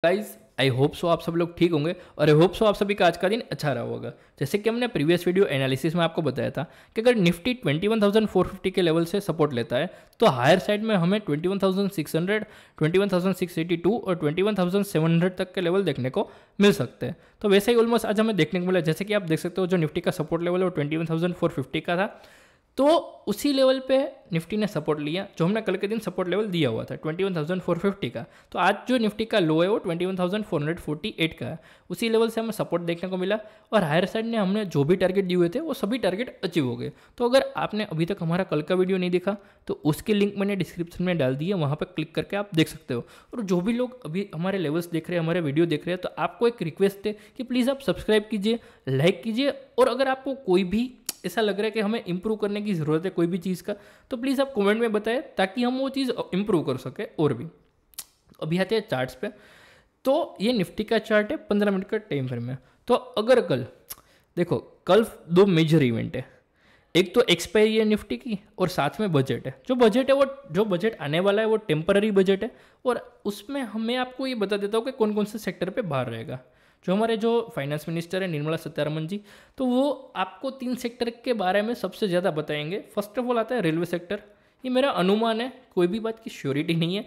Guys I hope so आप सब लोग ठीक होंगे और आई होप सो आप सभी का आज का दिन अच्छा रहा होगा। जैसे कि हमने प्रीवियस वीडियो एनालिसिस में आपको बताया था कि अगर निफ्टी 21,450 के लेवल से सपोर्ट लेता है तो हायर साइड में हमें 21,600, 21,682 और 21,700 तक के लेवल देखने को मिल सकते हैं। तो वैसे ही ऑलमोस्ट आज हमें देखने को मिला। जैसे कि आप देख सकते हो जो निफ्टी का सपोर्ट लेवल है वो 21,450 का था, तो उसी लेवल पे निफ्टी ने सपोर्ट लिया जो हमने कल के दिन सपोर्ट लेवल दिया हुआ था 21,450 का। तो आज जो निफ्टी का लो है वो 21,448 का है, उसी लेवल से हमें सपोर्ट देखने को मिला। और हायर साइड ने हमने जो भी टारगेट दिए हुए थे वो सभी टारगेट अचीव हो गए। तो अगर आपने अभी तक हमारा कल का वीडियो नहीं देखा तो उसकी लिंक मैंने डिस्क्रिप्शन में डाल दी है, वहाँ पर क्लिक करके आप देख सकते हो। और जो भी लोग अभी हमारे लेवल्स देख रहे हैं, हमारे वीडियो देख रहे हैं, तो आपको एक रिक्वेस्ट है कि प्लीज़ आप सब्सक्राइब कीजिए, लाइक कीजिए। और अगर आपको कोई भी ऐसा लग रहा है कि हमें इंप्रूव करने की ज़रूरत है कोई भी चीज़ का, तो प्लीज़ आप कमेंट में बताएं ताकि हम वो चीज़ इंप्रूव कर सकें। और भी अभी आते हैं चार्ट्स पे। तो ये निफ्टी का चार्ट है 15 मिनट का टाइम फ्रेम में। तो अगर कल देखो, कल दो मेजर इवेंट है, एक तो एक्सपायरी है निफ्टी की और साथ में बजट है। जो बजट आने वाला है वो टेम्पररी बजट है। और उसमें मैं आपको ये बता देता हूँ कि कौन कौन से सेक्टर पे बाहर रहेगा। जो हमारे जो फाइनेंस मिनिस्टर है निर्मला सीतारमण जी, तो वो आपको 3 सेक्टर के बारे में सबसे ज़्यादा बताएंगे। फर्स्ट ऑफ ऑल आता है रेलवे सेक्टर। ये मेरा अनुमान है, कोई भी बात की श्योरिटी नहीं है।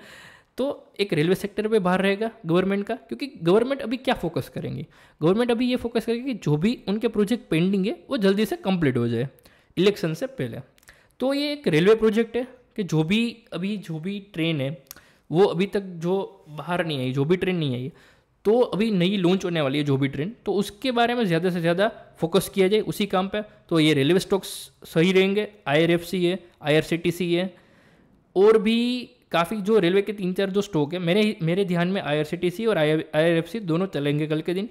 तो एक रेलवे सेक्टर पे बाहर रहेगा गवर्नमेंट का, क्योंकि गवर्नमेंट अभी क्या फोकस करेंगी, गवर्नमेंट अभी ये फोकस करेगी कि जो भी उनके प्रोजेक्ट पेंडिंग है वो जल्दी से कंप्लीट हो जाए इलेक्शन से पहले। तो ये एक रेलवे प्रोजेक्ट है कि जो भी ट्रेन है वो अभी तक जो बाहर नहीं आई, जो भी ट्रेन नहीं आई, तो अभी नई लॉन्च होने वाली है जो भी ट्रेन, तो उसके बारे में ज़्यादा से ज़्यादा फोकस किया जाए उसी काम पे। तो ये रेलवे स्टॉक्स सही रहेंगे, IRFC है, IRCTC है, और भी काफ़ी जो रेलवे के 3-4 जो स्टॉक है मेरे ध्यान में IRCTC और IRFC दोनों चलेंगे कल के दिन।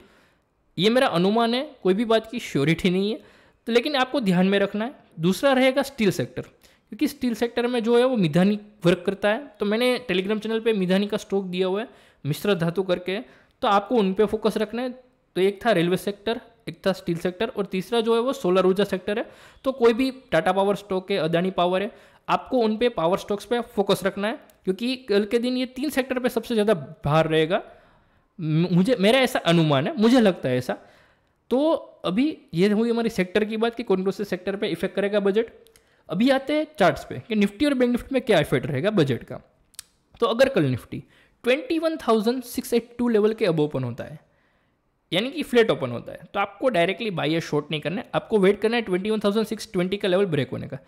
ये मेरा अनुमान है, कोई भी बात की श्योरिटी नहीं है, तो लेकिन आपको ध्यान में रखना है। दूसरा रहेगा स्टील सेक्टर, क्योंकि स्टील सेक्टर में जो है वो मिधानी वर्क करता है। तो मैंने टेलीग्राम चैनल पे मिधानी का स्टॉक दिया हुआ है, मिश्र धातु करके, तो आपको उन पे फोकस रखना है। तो एक था रेलवे सेक्टर, एक था स्टील सेक्टर, और तीसरा जो है वो सोलर ऊर्जा सेक्टर है। तो कोई भी टाटा पावर स्टॉक है, अदानी पावर है, आपको उन पे पावर स्टॉक्स पे फोकस रखना है, क्योंकि कल के दिन ये 3 सेक्टर पे सबसे ज़्यादा बाहर रहेगा। मेरा ऐसा अनुमान है, मुझे लगता है ऐसा। तो अभी ये हुई हमारी सेक्टर की बात कि कौन कौन से सेक्टर पे इफेक्ट करेगा बजट। अभी आते हैं चार्ट्स पे कि निफ्टी और बैंक निफ्टी में क्या इफेक्ट रहेगा बजट का। तो अगर कल निफ्टी 21,682 लेवल के अब ओपन होता है, यानी कि फ्लैट ओपन होता है, तो आपको डायरेक्टली बाय या शॉर्ट नहीं करना है, आपको वेट करना है 21,620 का लेवल ब्रेक होने का।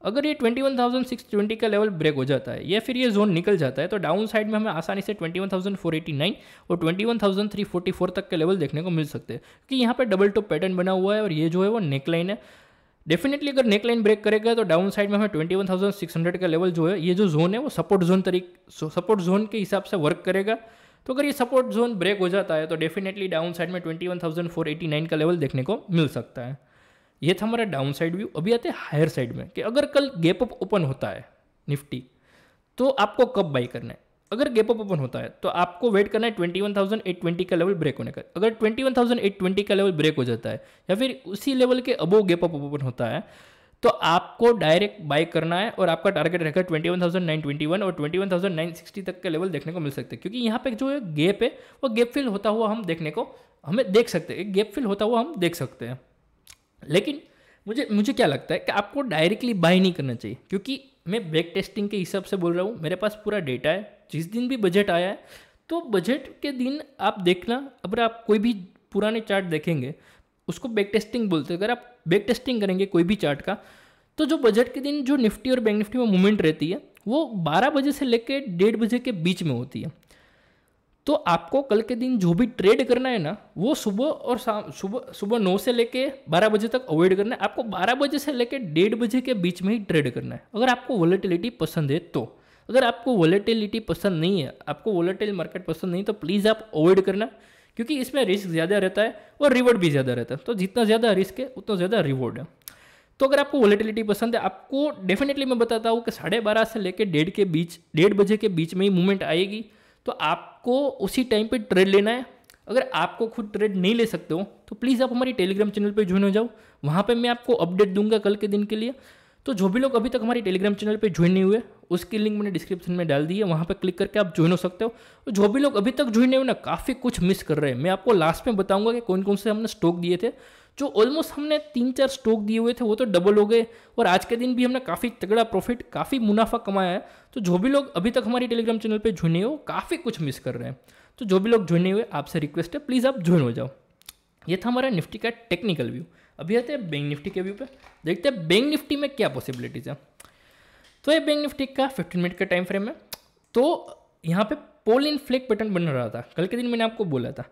अगर ये 21,620 का लेवल ब्रेक हो जाता है या फिर ये जोन निकल जाता है तो डाउन साइड में हमें आसानी से 21,489 और 21,344 तक के लेवल देखने को मिल सकते हैं, क्योंकि यहाँ पर डबल टॉप पैटर्न बना हुआ है और ये जो है वो नेकलाइन है। डेफिनेटली अगर नेकलाइन ब्रेक करेगा तो डाउन साइड में हमें 21,600 का लेवल जो है, ये जो जोन है वो सपोर्ट जोन के हिसाब से वर्क करेगा। तो अगर ये सपोर्ट जोन ब्रेक हो जाता है तो डेफिनेटली डाउन साइड में 21,489 का लेवल देखने को मिल सकता है। ये था हमारा डाउन साइड व्यू। अभी आते हैं हायर साइड में कि अगर कल गैप अप ओपन होता है निफ्टी, तो आपको कब बाई करना है। अगर गैप अप ओपन होता है तो आपको वेट करना है 21,820 का लेवल ब्रेक होने का। अगर 21,820 का लेवल ब्रेक हो जाता है या फिर उसी लेवल के अबोव गैप अप ओपन होता है तो आपको डायरेक्ट बाय करना है, और आपका टारगेट रहेगा 21,921 और 21,960 तक के लेवल देखने को मिल सकते हैं। क्योंकि यहाँ पे जो गैप है वो गैप फिल होता हुआ हमें देख सकते हैं, एक गैप फिल होता हुआ हम देख सकते हैं। लेकिन मुझे क्या लगता है कि आपको डायरेक्टली बाय नहीं करना चाहिए, क्योंकि मैं बैक टेस्टिंग के हिसाब से बोल रहा हूँ, मेरे पास पूरा डेटा है। जिस दिन भी बजट आया है तो बजट के दिन आप देखना, अगर आप कोई भी पुराने चार्ट देखेंगे उसको बैक टेस्टिंग बोलते हैं। अगर आप बैक टेस्टिंग करेंगे कोई भी चार्ट का, तो जो बजट के दिन जो निफ्टी और बैंक निफ्टी में मूवमेंट रहती है वो 12 बजे से लेकर 1:30 बजे के बीच में होती है। तो आपको कल के दिन जो भी ट्रेड करना है ना, वो सुबह और सुबह 9 से लेके 12 बजे तक अवॉइड करना है। आपको 12 बजे से लेके 1:30 बजे के बीच में ही ट्रेड करना है, अगर आपको वॉलेटिलिटी पसंद है तो। अगर आपको वॉलेटिलिटी पसंद नहीं है, आपको वॉलेटाइल मार्केट पसंद नहीं, तो प्लीज़ आप अवॉइड करना, क्योंकि इसमें रिस्क ज़्यादा रहता है और रिवॉर्ड भी ज़्यादा रहता है। तो जितना ज़्यादा रिस्क है उतना ज़्यादा रिवॉर्ड है। तो अगर आपको वॉलेटिलिटी पसंद है, आपको डेफिनेटली मैं बताता हूँ कि 12:30 से लेकर 1:30 बजे के बीच में ही मूवमेंट आएगी, तो आपको उसी टाइम पे ट्रेड लेना है। अगर आपको खुद ट्रेड नहीं ले सकते हो तो प्लीज़ आप हमारी टेलीग्राम चैनल पे ज्वाइन हो जाओ, वहाँ पे मैं आपको अपडेट दूंगा कल के दिन के लिए। तो जो भी लोग अभी तक हमारी टेलीग्राम चैनल पे ज्वाइन नहीं हुए, उसकी लिंक मैंने डिस्क्रिप्शन में डाल दी है, वहाँ पे क्लिक करके आप ज्वाइन हो सकते हो। तो जो भी लोग अभी तक ज्वाइन नहीं हुए ना, काफ़ी कुछ मिस कर रहे हैं। मैं आपको लास्ट में बताऊंगा कि कौन कौन से हमने स्टॉक दिए थे। जो ऑलमोस्ट हमने 3-4 स्टॉक दिए हुए थे वो तो डबल हो गए, और आज के दिन भी हमने काफ़ी तगड़ा प्रॉफिट, काफ़ी मुनाफा कमाया है। तो जो भी लोग अभी तक हमारी टेलीग्राम चैनल पर ज्वाइन नहीं हो, काफ़ी कुछ मिस कर रहे हैं। तो जो भी लोग ज्वाइन नहीं हुए, आपसे रिक्वेस्ट है प्लीज़ आप ज्वाइन हो जाओ। ये था हमारा निफ्टी का टेक्निकल व्यू। अभी आते हैं बैंक निफ्टी के व्यू पे, देखते हैं बैंक निफ्टी में क्या पॉसिबिलिटीज़ है। तो ये बैंक निफ्टी का 15 मिनट का टाइम फ्रेम है। तो यहाँ पे पोल इन फ्लेक पैटर्न बन रहा था। कल के दिन मैंने आपको बोला था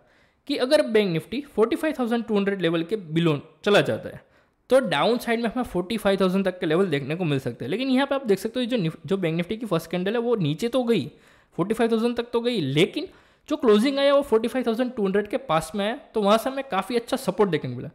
कि अगर बैंक निफ्टी 45,200 लेवल के बिलो चला जाता है तो डाउन साइड में हमें 45,000 तक के लेवल देखने को मिल सकते हैं। लेकिन यहाँ पे आप देख सकते हो जो बैंक निफ्टी की फर्स्ट कैंडल है वो नीचे तो गई, 45,000 तक तो गई, लेकिन जो क्लोजिंग आया वो 45,200 के पास में आया। तो वहाँ से हमें काफ़ी अच्छा सपोर्ट देखने को मिला।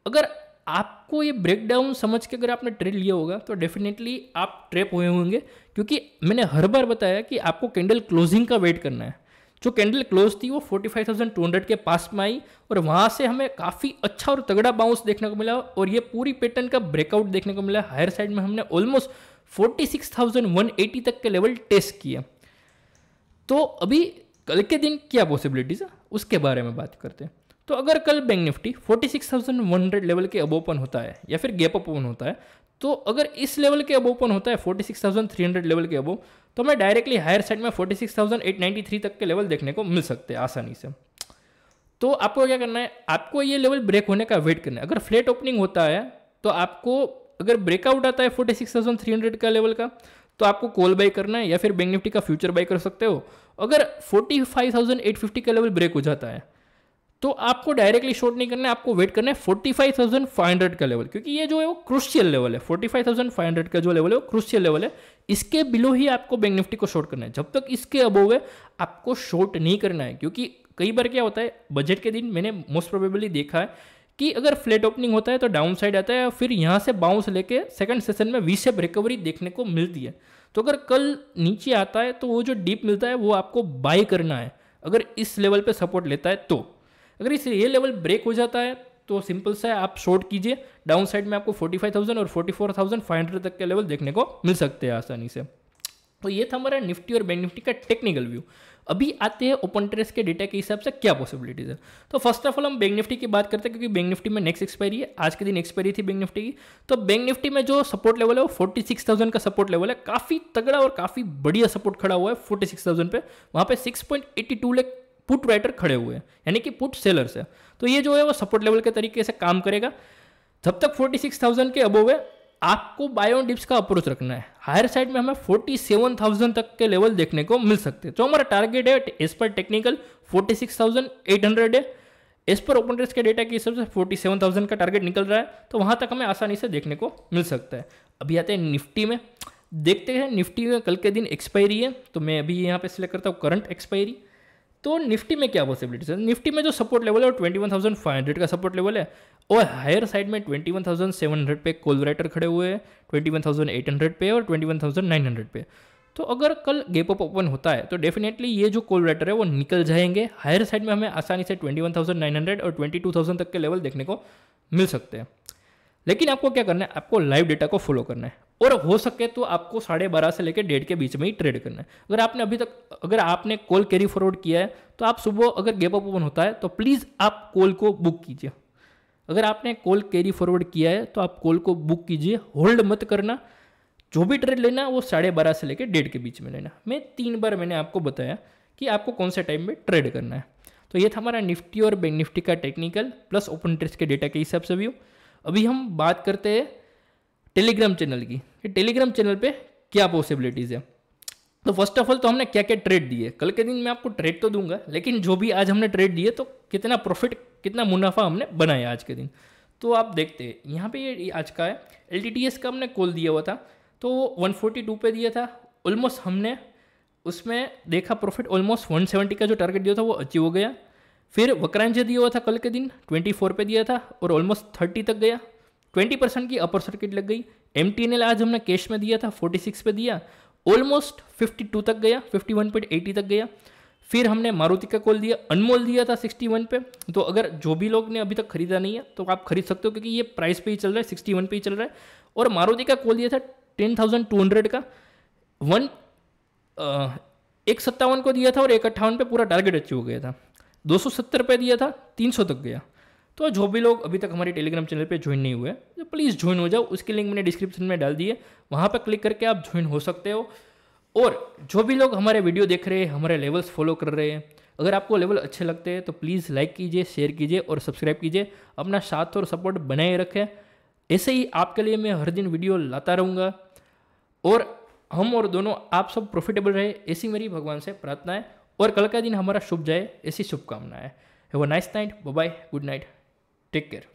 अगर आपको ये ब्रेकडाउन समझ के अगर आपने ट्रेड लिया होगा तो डेफिनेटली आप ट्रैप हुए होंगे, क्योंकि मैंने हर बार बताया कि आपको कैंडल क्लोजिंग का वेट करना है। जो कैंडल क्लोज थी वो 45,200 के पास में आई और वहाँ से हमें काफ़ी अच्छा और तगड़ा बाउंस देखने को मिला, और ये पूरी पैटर्न का ब्रेकआउट देखने को मिला। हायर साइड में हमने ऑलमोस्ट 46,180 तक के लेवल टेस्ट किया। तो अभी कल के दिन क्या पॉसिबिलिटीज़ है उसके बारे में बात करते हैं। तो अगर कल बैंक निफ्टी 46,100 लेवल के अब ओपन होता है या फिर गैप अप ओपन होता है, तो अगर इस लेवल के अब ओपन होता है 46,300 लेवल के अब, तो हमें डायरेक्टली हायर साइड में 46,893 तक के लेवल देखने को मिल सकते हैं आसानी से। तो आपको क्या करना है, आपको ये लेवल ब्रेक होने का वेट करना है। अगर फ्लैट ओपनिंग होता है तो आपको, अगर ब्रेकआउट आता है 46,300 का लेवल का, तो आपको कॉल बाई करना है या फिर बैंक निफ्टी का फ्यूचर बाई कर सकते हो। अगर 45,850 का लेवल ब्रेक हो जाता है तो आपको डायरेक्टली शॉर्ट नहीं करना है, आपको वेट करना है 45,500 का लेवल, क्योंकि ये जो है वो क्रूशियल लेवल है। 45,500 का जो लेवल है वो क्रूशियल लेवल है। इसके बिलो ही आपको बैंक निफ्टी को शॉर्ट करना है। जब तक इसके अबोव है आपको शॉर्ट नहीं करना है, क्योंकि कई बार क्या होता है बजट के दिन मैंने मोस्ट प्रोबेबली देखा है कि अगर फ्लैट ओपनिंग होता है तो डाउन साइड आता है, फिर यहाँ से बाउंस लेके सेकंड सेशन में वी शेप रिकवरी देखने को मिलती है। तो अगर कल नीचे आता है तो वो जो डीप मिलता है वो आपको बाय करना है, अगर इस लेवल पे सपोर्ट लेता है तो। अगर इस ये लेवल ब्रेक हो जाता है तो सिंपल सा है, आप शॉर्ट कीजिए। डाउन साइड में आपको 45,000 और 44,500 तक के लेवल देखने को मिल सकते हैं आसानी से। तो ये था हमारा निफ्टी और बैंक निफ्टी का टेक्निकल व्यू। अभी आते हैं ओपन इंटरेस्ट के डेटा के हिसाब से क्या पॉसिबिलिटीज है। तो फर्स्ट ऑफ ऑल हम बैंक निफ्टी की बात करते हैं, क्योंकि बैंक निफ्टी में नेक्स्ट एक्सपायरी है, आज के दिन एक्सपायरी थी बैंक निफ्टी की। तो बैंक निफ्टी में जो सपोर्ट लेवल है वो 46,000 का सपोर्ट लेवल है। काफ़ी तगड़ा और काफ़ी बढ़िया सपोर्ट खड़ा हुआ है 46,000 पे। वहाँ पे 6.82 लाख पुट राइटर खड़े हुए हैं, यानी कि पुट सेलर्स है। तो ये जो है वो सपोर्ट लेवल के तरीके से काम करेगा। जब तक 46,000 के अबोव है आपको बाय ऑन डिप्स का अप्रोच रखना है। हायर साइड में हमें 47,000 तक के लेवल देखने को मिल सकते हैं। तो हमारा टारगेट है एज पर टेक्निकल 46,800 है। एज पर ओपन इंटरेस्ट के डेटा के हिसाब से 47,000 का टारगेट निकल रहा है, तो वहां तक हमें आसानी से देखने को मिल सकता है। अभी आते हैं निफ्टी में, देखते हैं निफ्टी में कल के दिन एक्सपायरी है, तो मैं अभी यहाँ पे सिलेक्ट करता हूँ करंट एक्सपायरी। तो निफ्टी में क्या पॉसिबिलिटीज है, निफ्टी में जो सपोर्ट लेवल है वो 21,500 का सपोर्ट लेवल है, और हायर साइड में 21,700 पे कॉल राइटर खड़े हुए हैं, 21,800 पे और 21,900 पे। तो अगर कल गैप अप ओपन होता है तो डेफिनेटली ये जो कॉल राइटर है वो निकल जाएंगे। हायर साइड में हमें आसानी से 21,900 और 22,000 तक के लेवल देखने को मिल सकते हैं। लेकिन आपको क्या करना है, आपको लाइव डेटा को फॉलो करना है, और हो सके तो आपको 12:30 से लेकर 1:30 के बीच में ही ट्रेड करना है। अगर आपने कॉल कैरी फॉरवर्ड किया है तो आप सुबह अगर गैप अप ओपन होता है तो प्लीज़ आप कॉल को बुक कीजिए। अगर आपने कॉल कैरी फॉरवर्ड किया है तो आप कॉल को बुक कीजिए, होल्ड मत करना। जो भी ट्रेड लेना वो 12:30 से लेकर 1:30 के बीच में लेना। मैं 3 बार मैंने आपको बताया कि आपको कौन से टाइम में ट्रेड करना है। तो ये था हमारा निफ्टी और बैंक निफ्टी का टेक्निकल प्लस ओपन इंटरेस्ट के डेटा के हिसाब से व्यू। अभी हम बात करते हैं टेलीग्राम चैनल की, कि टेलीग्राम चैनल पे क्या पॉसिबिलिटीज़ है। तो फर्स्ट ऑफ ऑल तो हमने क्या क्या ट्रेड दिए, कल के दिन मैं आपको ट्रेड तो दूंगा, लेकिन जो भी आज हमने ट्रेड दिए तो कितना प्रॉफिट, कितना मुनाफा हमने बनाया आज के दिन। तो आप देखते हैं यहाँ पे ये आज का है, LTTS का हमने कॉल दिया हुआ था तो 142 पे दिया था। ऑलमोस्ट हमने उसमें देखा प्रॉफिट, ऑलमोस्ट 170 का जो टारगेट दिया था वो अचीव हो गया। फिर वक्रांश दिया हुआ था कल के दिन 24 पे दिया था और ऑलमोस्ट 30 तक गया, 20% की अपर सर्किट लग गई। MTNL आज हमने कैश में दिया था 46 पे दिया, ऑलमोस्ट 52 तक गया, 51.80 तक गया। फिर हमने मारुति का कॉल दिया, अनमोल दिया था 61 पे। तो अगर जो भी लोग ने अभी तक खरीदा नहीं है तो आप खरीद सकते हो, क्योंकि ये प्राइस पे ही चल रहा है, 61 पे ही चल रहा है। और मारुति का कॉल दिया था 10,200 का, 157 को दिया था और 158 पे पूरा टारगेट अचीव हो गया था। 270 पे दिया था, 300 तक गया। तो जो भी लोग अभी तक हमारे टेलीग्राम चैनल पे ज्वाइन नहीं हुए तो प्लीज़ ज्वाइन हो जाओ, उसकी लिंक मैंने डिस्क्रिप्शन में डाल दी है, वहाँ पर क्लिक करके आप ज्वाइन हो सकते हो। और जो भी लोग हमारे वीडियो देख रहे हैं, हमारे लेवल्स फॉलो कर रहे हैं, अगर आपको लेवल अच्छे लगते हैं तो प्लीज़ लाइक कीजिए, शेयर कीजिए और सब्सक्राइब कीजिए। अपना साथ और सपोर्ट बनाए रखें। ऐसे ही आपके लिए मैं हर दिन वीडियो लाता रहूँगा और हम और दोनों आप सब प्रॉफिटेबल रहे, ऐसी मेरी भगवान से प्रार्थना है। और कल का दिन हमारा शुभ जाए, ऐसी शुभकामनाएं। Have a nice night, bye bye, good night, take care.